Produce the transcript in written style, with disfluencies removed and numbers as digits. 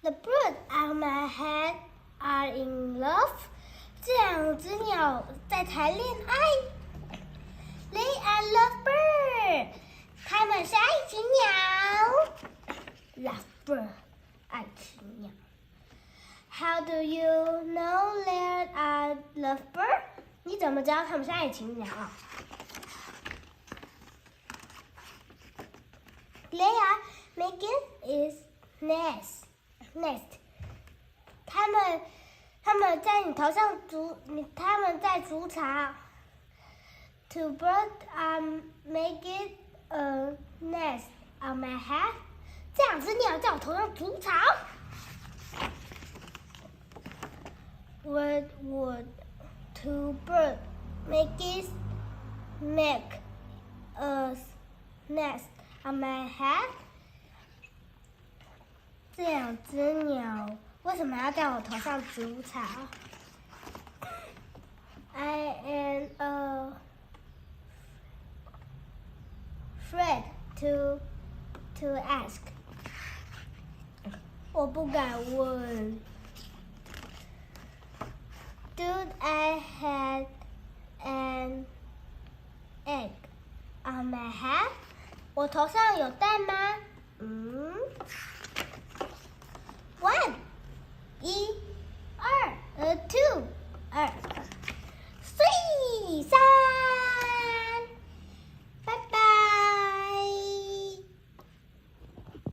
The birds on my head are in love. 这两只鸟在谈恋爱。They are lovebirds. 它们是爱情鸟。Lovebird， 爱情鸟。How do you know they are lovebirds? 你怎么知道它们是爱情鸟？They are making its nest. 它们在你头上它们在筑巢。Two birds are making a nest on my head. 这两只鸟在我头上筑巢。What would two birds make a nest on my head? 这两只鸟为什么要在我头上筑巢 ？I am afraid to ask. 我不敢问。Do I have an egg on my head? 我头上有蛋吗？One.